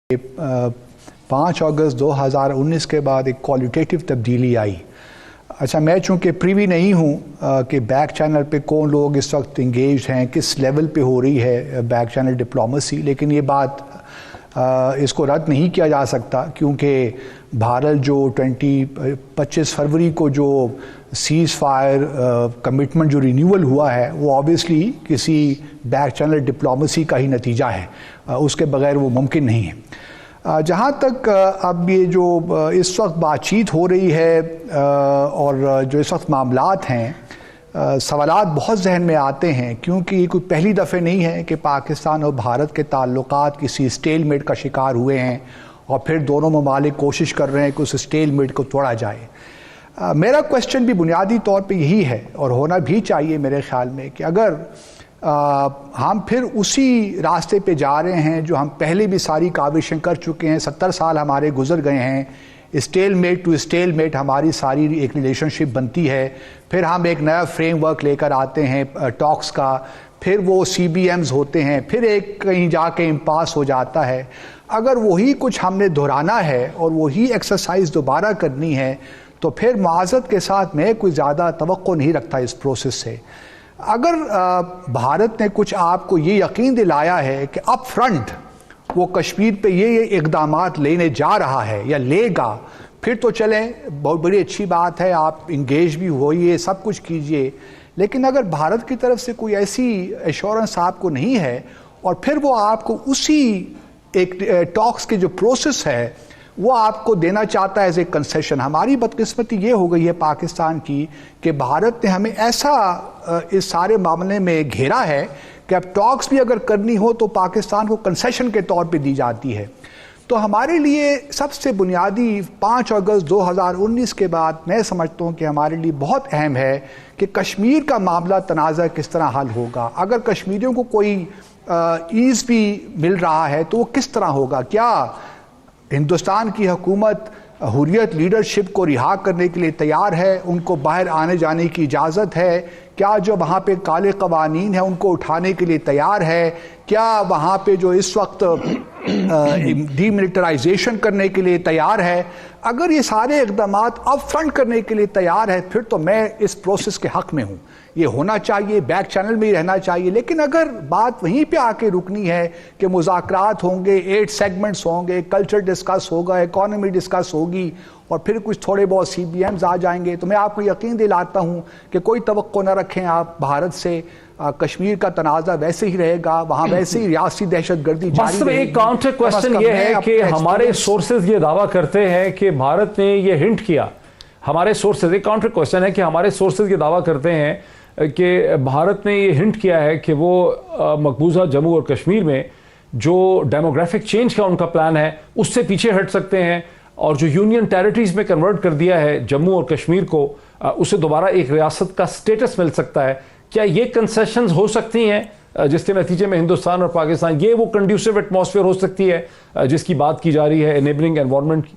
5 अगस्त 2019 के बाद एक क्वालिटेटिव तब्दीली आई। अच्छा, मैं चूँकि प्रीवी नहीं हूँ कि बैक चैनल पे कौन लोग इस वक्त इंगेज हैं, किस लेवल पे हो रही है बैक चैनल डिप्लोमेसी, लेकिन ये बात इसको रद्द नहीं किया जा सकता क्योंकि भारत जो 25 फरवरी को जो सीज़ फायर कमिटमेंट जो रिन्यूअल हुआ है वो ऑब्वियसली किसी बैक चैनल डिप्लोमेसी का ही नतीजा है, उसके बगैर वो मुमकिन नहीं है। जहाँ तक अब ये जो इस वक्त बातचीत हो रही है और जो इस वक्त मामलात हैं, सवालात बहुत जहन में आते हैं क्योंकि ये कोई पहली दफ़े नहीं है कि पाकिस्तान और भारत के ताल्लुकात किसी स्टेलमेट का शिकार हुए हैं और फिर दोनों ममालिक कोशिश कर रहे हैं कि उस स्टेलमेट को तोड़ा जाए। मेरा क्वेश्चन भी बुनियादी तौर पे यही है और होना भी चाहिए मेरे ख्याल में कि अगर हम फिर उसी रास्ते पे जा रहे हैं जो हम पहले भी सारी काविशें कर चुके हैं, 70 साल हमारे गुजर गए हैं, स्टेलमेट टू स्टेलमेट हमारी सारी एक रिलेशनशिप बनती है, फिर हम एक नया फ्रेमवर्क लेकर आते हैं टॉक्स का, फिर वो CBMs होते हैं, फिर एक कहीं जाके इम्पास हो जाता है। अगर वही कुछ हमने दोहराना है और वही एक्सरसाइज दोबारा करनी है तो फिर माज़रत के साथ मैं कोई ज़्यादा तवक्को नहीं रखता इस प्रोसेस से। अगर भारत ने कुछ आपको ये यकीन दिलाया है कि अप फ्रंट वो कश्मीर पे ये इक़दामात लेने जा रहा है या लेगा, फिर तो चलें, बहुत बड़ी अच्छी बात है, आप इंगेज भी होइए, सब कुछ कीजिए। लेकिन अगर भारत की तरफ से कोई ऐसी एश्योरेंस आपको नहीं है और फिर वो आपको उसी एक टॉक्स के जो प्रोसेस है वो आपको देना चाहता है एज ए कंसेशन। हमारी बदकिस्मती ये हो गई है पाकिस्तान की कि भारत ने हमें ऐसा इस सारे मामले में घेरा है कि अब टॉक्स भी अगर करनी हो तो पाकिस्तान को कंसेशन के तौर पे दी जाती है। तो हमारे लिए सबसे बुनियादी 5 अगस्त 2019 के बाद मैं समझता हूँ कि हमारे लिए बहुत अहम है कि कश्मीर का मामला तनाज़ा किस तरह हल होगा। अगर कश्मीरियों को कोई ईज़ भी मिल रहा है तो वो किस तरह होगा। क्या हिंदुस्तान की हुकूमत हुर्रियत लीडरशिप को रिहा करने के लिए तैयार है, उनको बाहर आने जाने की इजाज़त है? क्या जो वहाँ पे काले कवानीन हैं उनको उठाने के लिए तैयार है? क्या वहाँ पे जो इस वक्त डीमिलिटराइजेशन करने के लिए तैयार है? अगर ये सारे इक़दामात अप फ्रंट करने के लिए तैयार है फिर तो मैं इस प्रोसेस के हक़ में हूँ, ये होना चाहिए, बैक चैनल में ही रहना चाहिए। लेकिन अगर बात वहीं पे आके रुकनी है कि मुज़ाकरात होंगे, 8 सेगमेंट्स होंगे, कल्चर डिस्कस होगा, इकॉनमी डिस्कस होगी और फिर कुछ थोड़े बहुत CBMs आ जाएंगे, तो मैं आपको यकीन दिलाता हूँ कि कोई तवक्को न रखें आप भारत से। कश्मीर का तनाज़ा वैसे ही रहेगा, वहाँ वैसे ही रियासी दहशतगर्दी जारी रहेगी। एक काउंटर क्वेश्चन ये है कि हमारे सोर्सेज ये दावा करते हैं कि भारत ने ये हिंट किया, हमारे सोर्सेज, एक काउंटर क्वेश्चन है कि हमारे सोर्सेज ये दावा करते हैं कि भारत ने ये हिंट किया है कि वो मकबूजा जम्मू और कश्मीर में जो डेमोग्राफिक चेंज का उनका प्लान है उससे पीछे हट सकते हैं और जो यूनियन टेरिटरीज में कन्वर्ट कर दिया है जम्मू और कश्मीर को, उसे दोबारा एक रियासत का स्टेटस मिल सकता है। क्या ये कंसेशंस हो सकती हैं जिसके नतीजे में हिंदुस्तान और पाकिस्तान, ये वो कंड्यूसिव एटमॉस्फेयर हो सकती है जिसकी बात की जा रही है, एनेबलिंग एनवायरनमेंट की?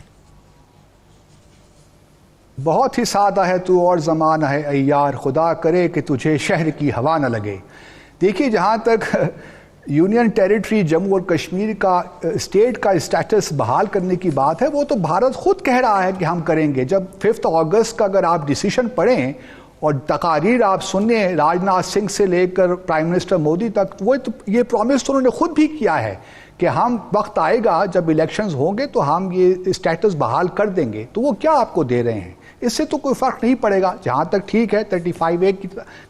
बहुत ही सादा है तू और ज़माना है अय्यार, खुदा करे कि तुझे शहर की हवा न लगे। देखिए, जहाँ तक यूनियन टेरिटरी जम्मू और कश्मीर का स्टेट का स्टेटस बहाल करने की बात है, वो तो भारत खुद कह रहा है कि हम करेंगे। जब 5 अगस्त का अगर आप डिसीशन पढ़ें और तकारीर आप सुने राजनाथ सिंह से लेकर प्राइम मिनिस्टर मोदी तक, वो तो ये प्रॉमिस तो उन्होंने खुद भी किया है कि हम वक्त आएगा जब इलेक्शंस होंगे तो हम ये स्टेटस बहाल कर देंगे। तो वो क्या आपको दे रहे हैं, इससे तो कोई फ़र्क नहीं पड़ेगा। जहाँ तक ठीक है 35A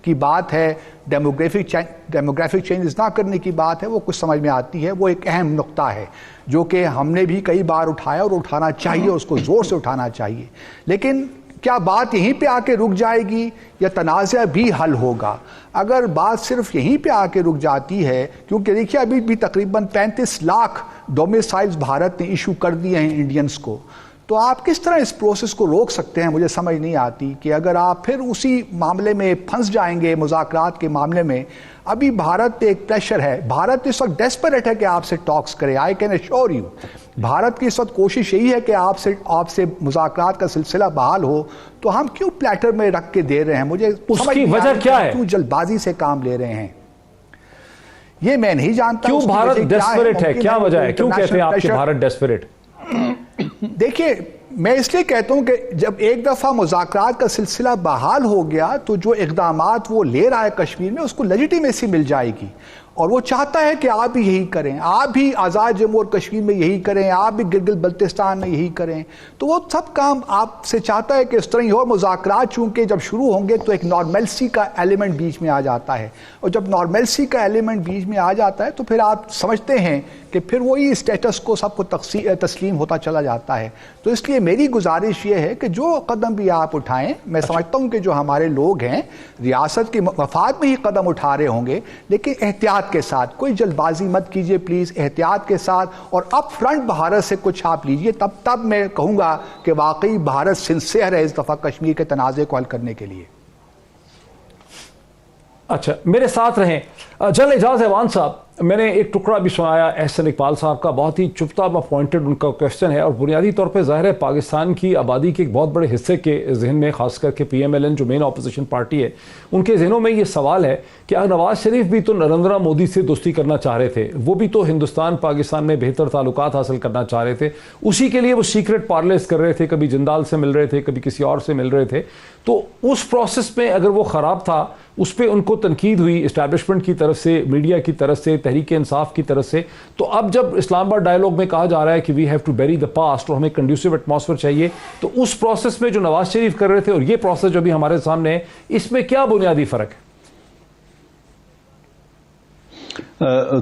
की बात है, डेमोग्राफिक चेंजेस ना करने की बात है, वो कुछ समझ में आती है, वो एक अहम नुक्ता है जो कि हमने भी कई बार उठाया और उठाना चाहिए, उसको ज़ोर से उठाना चाहिए। लेकिन क्या बात यहीं पे आके रुक जाएगी या तनाज़ा भी हल होगा? अगर बात सिर्फ यहीं पे आके रुक जाती है, क्योंकि देखिए अभी भी तकरीबन 35 लाख डोमिसाइल्स भारत ने इशू कर दिए हैं इंडियंस को, तो आप किस तरह इस प्रोसेस को रोक सकते हैं? मुझे समझ नहीं आती कि अगर आप फिर उसी मामले में फंस जाएंगे, मुज़ाकरात के मामले में। अभी भारत पे एक प्रेशर है, भारत इस वक्त डेस्परेट है कि आपसे टॉक्स करे। I can assure you, Bharat की इस वक्त कोशिश यही है कि आपसे मुज़ाकरात का सिलसिला बहाल हो। तो हम क्यों प्लेटर में रख के दे रहे हैं? मुझे उसकी वजह क्या है? क्यों जल्दबाजी से काम ले रहे हैं? یہ میں نہیں جانتا کیوں بھارت ڈیسپریٹ ہے, کیا وجہ ہے, کیوں کہتے ہیں آپ کہ بھارت ڈیسپریٹ؟ دیکھیے میں اس لیے کہتا ہوں کہ جب ایک دفعہ مذاکرات کا سلسلہ بحال ہو گیا تو جو اقدامات وہ لے رہا ہے کشمیر میں اس کو لیجیٹیمیسی مل جائے گی, اور وہ چاہتا ہے کہ آپ بھی یہی کریں, آپ بھی آزاد جموں اور کشمیر میں یہی کریں, آپ بھی گلگت بلتستان میں یہی کریں, تو وہ سب کام آپ سے چاہتا ہے کہ اس طرح ہی. اور مذاکرات چونکہ جب شروع ہوں گے تو ایک نارملسی کا ایلیمنٹ بیچ میں آ جاتا ہے, اور جب نارملسی کا ایلیمنٹ بیچ میں آ جاتا ہے تو پھر آپ سمجھتے ہیں کہ پھر وہی اسٹیٹس کو سب کو تسلیم ہوتا چلا جاتا ہے. تو اس لیے میری گزارش یہ ہے کہ جو قدم بھی آپ اٹھائیں, میں سمجھتا ہوں کہ جو ہمارے لوگ ہیں ریاست کے مفاد میں ہی قدم اٹھا رہے ہوں گے, لیکن احتیاط کے ساتھ, کوئی جلد بازی مت کیجئے پلیز, احتیاط کے ساتھ, اور اپ فرنٹ بھارت سے کچھ آپ لیجئے, تب میں کہوں گا کہ واقعی بھارت سنسیئر ہے اس دفعہ کشمیر کے تنازع کو حل کرنے کے لیے. اچھا میرے ساتھ رہیں. جنرل اعجاز ایوان صاحب, میں نے ایک ٹکڑا بھی سنایا احسن اقبال صاحب کا, بہت ہی چپتا پوائنٹڈ ان کا کوشچن ہے, اور بنیادی طور پہ ظاہر ہے پاکستان کی آبادی کے ایک بہت بڑے حصے کے ذہن میں, خاص کر کے پی ایم ایل این جو مین اپوزیشن پارٹی ہے, ان کے ذہنوں میں یہ سوال ہے کہ نواز شریف بھی تو نریندر مودی سے دوستی کرنا چاہ رہے تھے, وہ بھی تو ہندوستان پاکستان میں بہتر تعلقات حاصل کرنا چاہ رہے تھے, اسی کے لیے وہ سیکرٹ پارلیز کر رہے تھے, کبھی جندال سے مل رہے تھے, کبھی کسی اور سے مل رہے تھے. تو اس پروسیس میں اگر وہ خراب تھا, اس پہ ان کو تنقید ہوئی اسٹیبلشمنٹ کی طرف سے, میڈیا کی طرف سے, تحریک انصاف کی طرف سے, تو اب جب اسلام آباد ڈائیلاگ میں کہا جا رہا ہے کہ وی ہیو ٹو بیری دا پاسٹ اور ہمیں کنڈیوسو ایٹماسفیئر چاہیے, تو اس پروسیس میں جو نواز شریف کر رہے تھے اور یہ پروسیس جو بھی ہمارے سامنے ہے, اس میں کیا بنیادی فرق ہے؟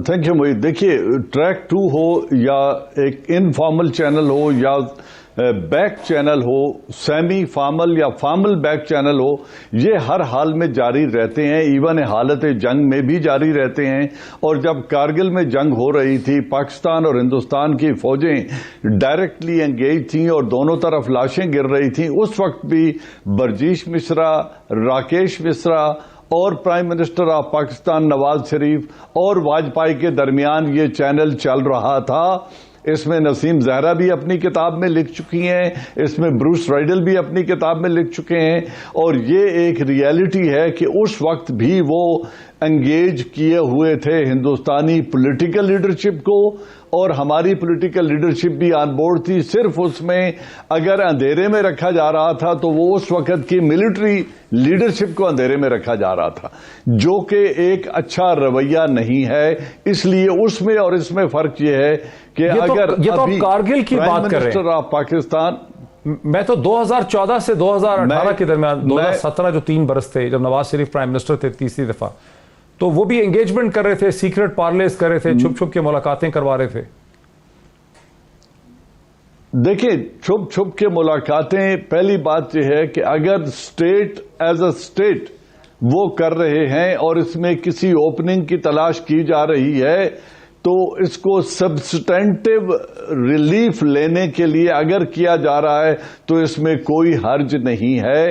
تھینک یو محیط. دیکھیے ٹریک 2 ہو یا ایک انفارمل چینل ہو یا بیک چینل ہو, سیمی فارمل یا فارمل بیک چینل ہو, یہ ہر حال میں جاری رہتے ہیں, ایون حالت جنگ میں بھی جاری رہتے ہیں. اور جب کارگل میں جنگ ہو رہی تھی, پاکستان اور ہندوستان کی فوجیں ڈائریکٹلی انگیج تھیں اور دونوں طرف لاشیں گر رہی تھیں, اس وقت بھی برجیش مشرا, راکیش مشرا اور prime minister of Pakistan Nawaz Sharif اور واجپئی کے درمیان یہ چینل چل رہا تھا. اس میں نسیم زہرا بھی اپنی کتاب میں لکھ چکی ہیں, اس میں بروس رائڈل بھی اپنی کتاب میں لکھ چکے ہیں, اور یہ ایک ریئلٹی ہے کہ اس وقت بھی وہ انگیج کیے ہوئے تھے ہندوستانی پولیٹیکل لیڈرشپ کو, اور ہماری پولیٹیکل لیڈرشپ بھی آن بورڈ تھی. صرف اس میں اگر اندھیرے میں رکھا جا رہا تھا تو وہ اس وقت کی ملٹری لیڈرشپ کو اندھیرے میں رکھا جا رہا تھا, جو کہ ایک اچھا رویہ نہیں ہے. اس لیے اس میں اور اس میں فرق یہ ہے کہ اگر ابھی کارگل کی بات کر رہے ہیں, منسٹر آف پاکستان, میں تو 2014 سے 2018 کے درمیان, 2017 جو 3 برس تھے جب نواز شریف پرائم منسٹر تھے تیسری دفعہ, تو وہ بھی انگیجمنٹ کر رہے تھے, سیکرٹ پارلیز کر رہے تھے, چھپ چھپ کے ملاقاتیں کروا رہے تھے. دیکھیں چھپ چھپ کے ملاقاتیں, پہلی بات یہ ہے کہ اگر اسٹیٹ ایز اے اسٹیٹ وہ کر رہے ہیں اور اس میں کسی اوپننگ کی تلاش کی جا رہی ہے, تو اس کو سبسٹینٹیو ریلیف لینے کے لیے اگر کیا جا رہا ہے تو اس میں کوئی حرج نہیں ہے.